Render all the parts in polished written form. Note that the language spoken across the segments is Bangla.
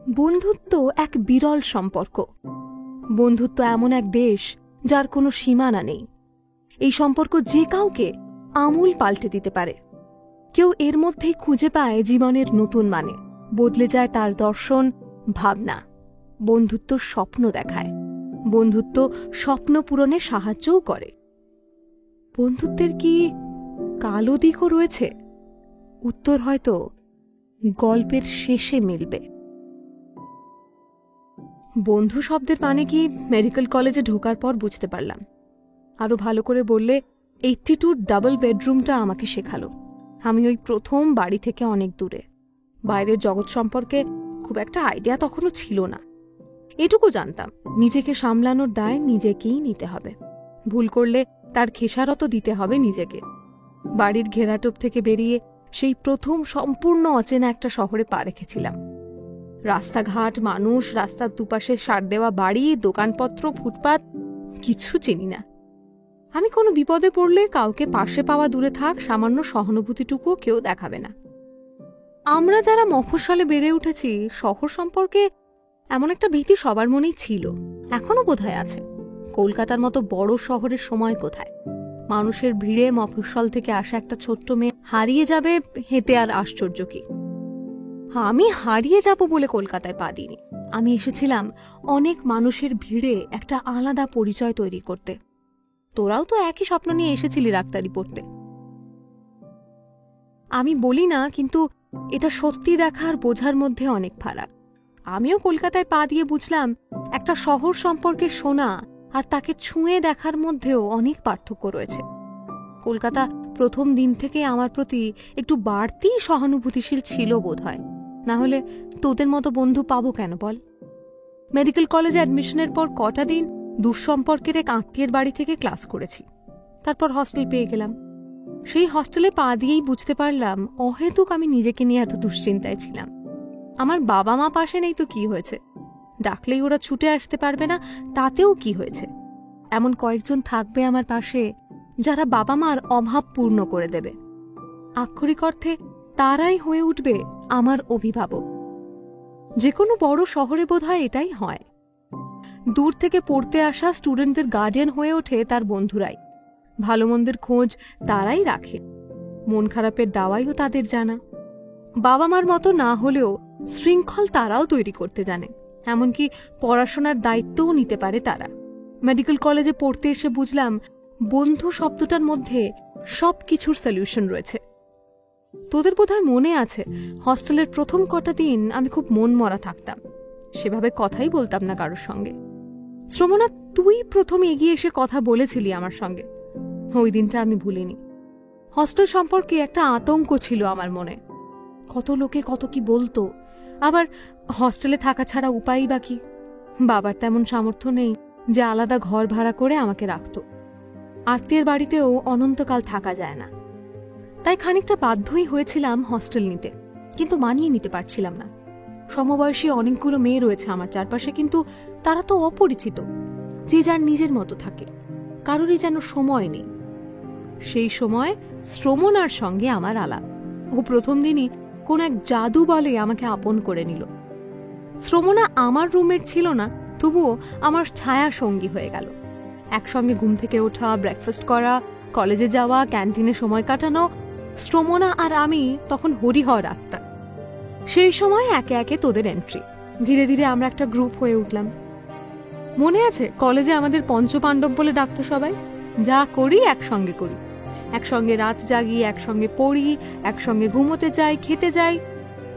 বন্ধুত্ব এক বিরল সম্পর্ক। বন্ধুত্ব এমন এক দেশ যার কোনো সীমানা নেই। এই সম্পর্ক যে কাউকে আমূল পাল্টে দিতে পারে। কেউ এর মধ্যেই খুঁজে পায় জীবনের নতুন মানে, বদলে যায় তার দর্শন, ভাবনা। বন্ধুত্ব স্বপ্ন দেখায়, বন্ধুত্ব স্বপ্ন পূরণে সাহায্যও করে। বন্ধুত্বের কি কালো দিকও রয়েছে? উত্তর হয়তো গল্পের শেষে মিলবে। বন্ধু শব্দের মানে কি মেডিকেল কলেজে ঢোকার পর বুঝতে পারলাম। আরো ভালো করে বললে 82 ডাবল বেডরুমটা আমাকে শেখালো। আমি ওই প্রথম বাড়ি থেকে অনেক দূরে, বাইরের জগৎ সম্পর্কে খুব একটা আইডিয়া তখনও ছিল না। এটুকু জানতাম, নিজেকে সামলানোর দায় নিজেকেই নিতে হবে। ভুল করলে তার খেসারত দিতে হবে নিজেকে। বাড়ির ঘেরাটোপ থেকে বেরিয়ে সেই প্রথম সম্পূর্ণ অচেনা একটা শহরে পা রেখেছিলাম। রাস্তাঘাট, মানুষ, রাস্তার দুপাশে সার দেওয়া বাড়ি, দোকানপত্র, ফুটপাত, কিছু চিনি না। আমি কোনো বিপদে পড়লে কাউকে পাশে পাওয়া দূরে থাক, সামান্য সহানুভূতিটুকুও কেউ দেখাবে না। আমরা যারা মফস্বলে বেড়ে উঠেছি, শহর সম্পর্কে এমন একটা ভীতি সবার মনেই ছিল, এখনো বোধহয় আছে। কলকাতার মতো বড় শহরের সময় কোথায়? মানুষের ভিড়ে মফস্বল থেকে আসা একটা ছোট্ট মেয়ে হারিয়ে যাবে, হেঁটে আর আশ্চর্য কি? আমি হারিয়ে যাব বলে কলকাতায় পা দিইনি। আমি এসেছিলাম অনেক মানুষের ভিড়ে একটা আলাদা পরিচয় তৈরি করতে। তোরাও তো একই স্বপ্ন নিয়ে এসেছিলি ডাক্তারি পড়তে। আমি বলি না, কিন্তু এটা সত্যি দেখার বোঝার মধ্যে অনেক ফারাক। আমিও কলকাতায় পা দিয়ে বুঝলাম একটা শহর সম্পর্কে শোনা আর তাকে ছুঁয়ে দেখার মধ্যেও অনেক পার্থক্য রয়েছে। কলকাতা প্রথম দিন থেকে আমার প্রতি একটু বাড়তি সহানুভূতিশীল ছিল বোধহয়, না হলে তোদের মতো বন্ধু পাবো কেন বল? মেডিকেল কলেজে অ্যাডমিশনের পর কটা দিন দুঃসম্পর্কের এক আত্মীয়ের বাড়ি থেকে ক্লাস করেছি। তারপর হস্টেল পেয়ে গেলাম। সেই হস্টেলে পা দিয়েই বুঝতে পারলাম অহেতুক আমি নিজেকে নিয়ে এত দুশ্চিন্তায় ছিলাম। আমার বাবা মা পাশে নেই তো কি হয়েছে? ডাকলেই ওরা ছুটে আসতে পারবে না, তাতেও কি হয়েছে? এমন কয়েকজন থাকবে আমার পাশে যারা বাবা মার অভাব পূর্ণ করে দেবে। আক্ষরিক অর্থে তারাই হয়ে উঠবে আমার অভিভাবক। যে কোনো বড় শহরে বোধহয় এটাই হয়। দূর থেকে পড়তে আসা স্টুডেন্টদের গার্ডিয়ান হয়ে ওঠে তার বন্ধুরাই। ভালো মন্দের খোঁজ তারাই রাখে, মন খারাপের দাওয়াইও তাদের জানা। বাবা মার মতো না হলেও শৃঙ্খল তারাও তৈরি করতে জানে, এমনকি পড়াশোনার দায়িত্বও নিতে পারে তারা। মেডিকেল কলেজে পড়তে এসে বুঝলাম বন্ধু শব্দটার মধ্যে সব কিছুর সলিউশন রয়েছে। তোদের বোধহয় মনে আছে, হস্টেলের প্রথম কটা দিন আমি খুব মন মরা থাকতাম, সেভাবে কথাই বলতাম না কারোর সঙ্গে। শ্রমনা, তুই প্রথম এগিয়ে এসে কথা বলেছিলি আমার সঙ্গে। ওই দিনটা আমি ভুলিনি। হস্টেল সম্পর্কে একটা আতঙ্ক ছিল আমার মনে। কত লোকে কত কি বলতো, আবার হস্টেলে থাকা ছাড়া উপায়ই বা কি? বাবার তেমন সামর্থ্য নেই যে আলাদা ঘর ভাড়া করে আমাকে রাখত। আত্মীয়ের বাড়িতেও অনন্তকাল থাকা যায় না, তাই খানিকটা বাধ্যই হয়েছিলাম হস্টেল নিতে, কিন্তু মানিয়ে নিতে পারছিলাম না। সমবয়সী অনেকগুলো মেয়ে রয়েছে আমার চারপাশে, কিন্তু তারা তো অপরিচিত, যে যার নিজের মতো থাকে, কারোরই যেন সময় নেই। সেই সময় শ্রমনার সঙ্গে আমার আলাপ। ও প্রথম দিনই কোন এক জাদু বলে আমাকে আপন করে নিল। শ্রমনা আমার রুমমেট ছিল না, তবুও আমার ছায়া সঙ্গী হয়ে গেল। একসঙ্গে ঘুম থেকে ওঠা, ব্রেকফাস্ট করা, কলেজে যাওয়া, ক্যান্টিনে সময় কাটানো। শ্রমনা আর আমি তখন হরিহর আত্মা। সেই সময় একে একে তোদের এন্ট্রি। ধীরে ধীরে আমরা একটা গ্রুপ হয়ে উঠলাম। মনে আছে কলেজে আমাদের পঞ্চপাণ্ডব বলে ডাকতো সবাই? যা করি একসঙ্গে করি, একসঙ্গে রাত জাগি, একসঙ্গে পড়ি, একসঙ্গে ঘুমোতে যাই, খেতে যাই,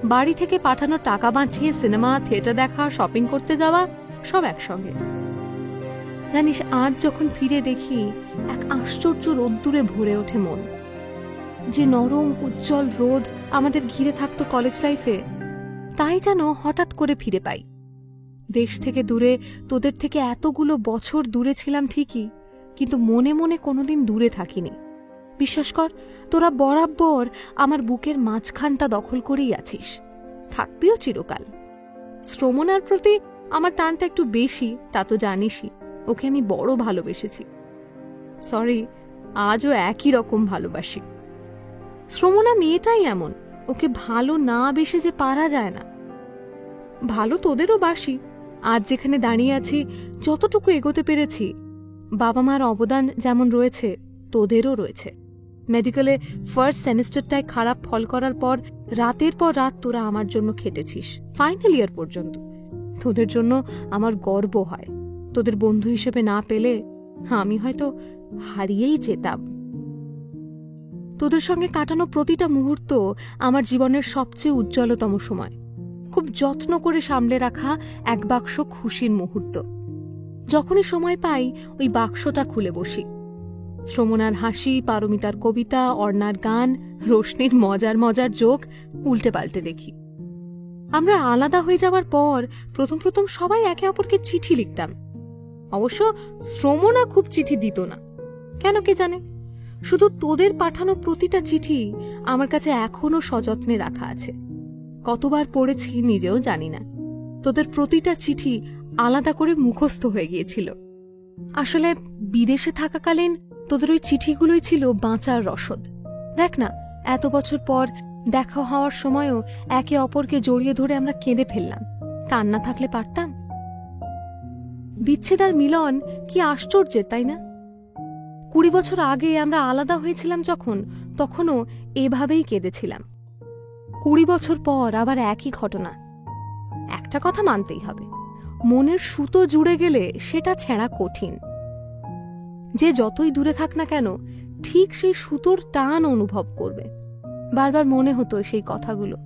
বাড়ি থেকে পাঠানো টাকা বাঁচিয়ে সিনেমা, থিয়েটার দেখা, শপিং করতে যাওয়া, সব একসঙ্গে। জানিস, আজ যখন ফিরে দেখি এক আশ্চর্য রোদ্দুরে ভরে ওঠে মন। যে নরম উজ্জ্বল রোদ আমাদের ঘিরে থাকতো কলেজ লাইফে, তাই যেন হঠাৎ করে ফিরে পাই। দেশ থেকে দূরে, তোদের থেকে এতগুলো বছর দূরে ছিলাম ঠিকই, কিন্তু মনে মনে কোনোদিন দূরে থাকিনি। বিশ্বাস কর, তোরা বরাবর আমার বুকের মাঝখানটা দখল করেই আছিস, থাকবিও চিরকাল। শ্রমনার প্রতি আমার টানটা একটু বেশি, তা তো জানিসই। ওকে আমি বড় ভালোবেসেছি। সরি, আজও একই রকম ভালোবাসি। শ্রমনা মেয়েটাই এমন, ওকে ভালো না বেসে যে পারা যায় না। ভালো তোদেরও বাসি। আজ যেখানে দাঁড়িয়ে আছি, যতটুকু এগোতে পেরেছি, বাবা মার অবদান যেমন রয়েছে তোদেরও রয়েছে। মেডিকেলে ফার্স্ট সেমিস্টারটায় খারাপ ফল করার পর রাতের পর রাত তোরা আমার জন্য খেটেছিস, ফাইনাল ইয়ার পর্যন্ত। তোদের জন্য আমার গর্ব হয়। তোদের বন্ধু হিসেবে না পেলে আমি হয়তো হারিয়েই যেতাম। তোদের সঙ্গে কাটানো প্রতিটা মুহূর্ত আমার জীবনের সবচেয়ে উজ্জ্বলতম সময়। খুব যত্ন করে সামলে রাখা এক বাক্স খুশির মুহূর্ত। যখনই সময় পাই ওই বাক্সটা খুলে বসি। শ্রমণার হাসি, পারমিতার কবিতা, অর্ণার গান, রোশনির মজার মজার জোক উল্টে পাল্টে দেখি। আমরা আলাদা হয়ে যাওয়ার পর প্রথম প্রথম সবাই একে অপরকে চিঠি লিখতাম। অবশ্য শ্রমণা খুব চিঠি দিত না, কেন কে জানে। শুধু তোদের পাঠানো প্রতিটা চিঠি আমার কাছে এখনো সযত্নে রাখা আছে। কতবার পড়েছি নিজেও জানি না। তোদের প্রতিটা চিঠি আলাদা করে মুখস্থ হয়ে গিয়েছিল। আসলে বিদেশে থাকাকালীন তোদের ওই চিঠিগুলোই ছিল বাঁচার রসদ। দেখ না, এত বছর পর দেখা হওয়ার সময়ও একে অপরকে জড়িয়ে ধরে আমরা কেঁদে ফেললাম। টান না থাকলে পারতাম? বিচ্ছেদ আর মিলন কি আশ্চর্যের, তাই না? 20 বছর আগে আমরা আলাদা হয়েছিলাম যখন, তখনও এভাবেই কেঁদেছিলাম। 20 বছর পর আবার একই ঘটনা। একটা কথা মানতেই হবে, মনের সুতো জুড়ে গেলে সেটা ছেঁড়া কঠিন। যে যতই দূরে থাক না কেন, ঠিক সেই সুতোর টান অনুভব করবে। বারবার মনে হতো সেই কথাগুলো।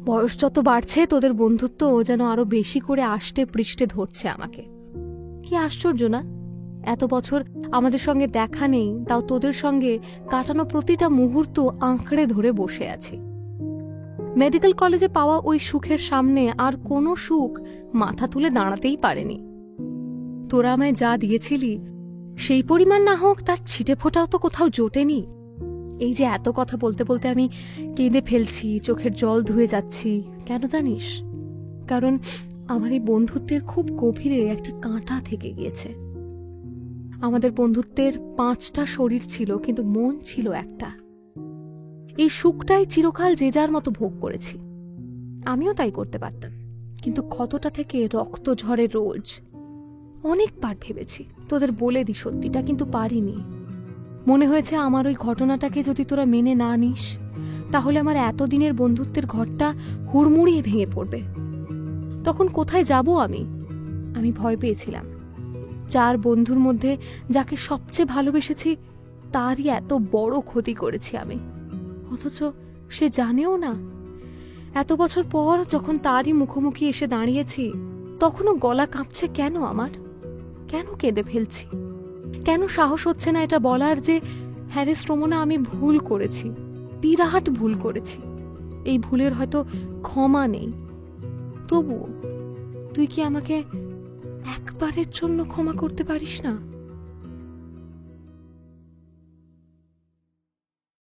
বয়স যত বাড়ছে তোদের বন্ধুত্ব যেন আরো বেশি করে আষ্টে পৃষ্ঠে ধরছে আমাকে। কি আশ্চর্য না, এত বছর আমাদের সঙ্গে দেখা নেই, তাও তোদের সঙ্গে কাটানো প্রতিটা মুহূর্ত আঁকড়ে ধরে বসে আছি। মেডিকেল কলেজে পাওয়া ওই সুখের সামনে আর কোনো সুখ মাথা তুলে দাঁড়াতেই পারেনি। তোরা আমায় যা দিয়েছিলি সেই পরিমাণ না হোক, তার ছিটে ফোটাও তো কোথাও জোটেনি। এই যে এত কথা বলতে বলতে আমি কেঁদে ফেলছি, চোখের জল ধুয়ে যাচ্ছি, কেন জানিস? কারণ আমার এই বন্ধুত্বের খুব গভীরে একটা কাঁটা থেকে গিয়েছে। আমাদের বন্ধুত্বের 5টা শরীর ছিল, কিন্তু মন ছিল একটা। এই সুখটাই চিরকাল যে যার মতো ভোগ করেছি। আমিও তাই করতে পারতাম, কিন্তু ক্ষতটা থেকে রক্ত ঝরে রোজ। অনেকবার ভেবেছি তোদের বলে দি সত্যিটা, কিন্তু পারিনি। মনে হয়েছে আমার ওই ঘটনাটাকে যদি তোরা মেনে না নিস, তাহলে আমার এতদিনের বন্ধুত্বের ঘরটা হুড়মুড়িয়ে ভেঙে পড়বে। তখন কোথায় যাব আমি? আমি ভয় পেয়েছিলাম 4 বন্ধুর মধ্যে যাকে সবচেয়ে ভালোবেসেছি তারই এত বড় ক্ষতি করেছি আমি, অথচ সে জানেও না। এত বছর পর যখন তারই মুখোমুখি এসে দাঁড়িয়েছি, তখনও গলা কাঁপছে কেন আমার? কেন কেঁদে ফেলছি? কেন সাহস হচ্ছে না এটা বলার যে হ্যাঁ রে শ্রমণা, আমি ভুল করেছি, বিরাট ভুল করেছি। এই ভুলের হয়তো ক্ষমা নেই। তবুও তুই কি আমাকে একবারের জন্য ক্ষমা করতে পারিস না?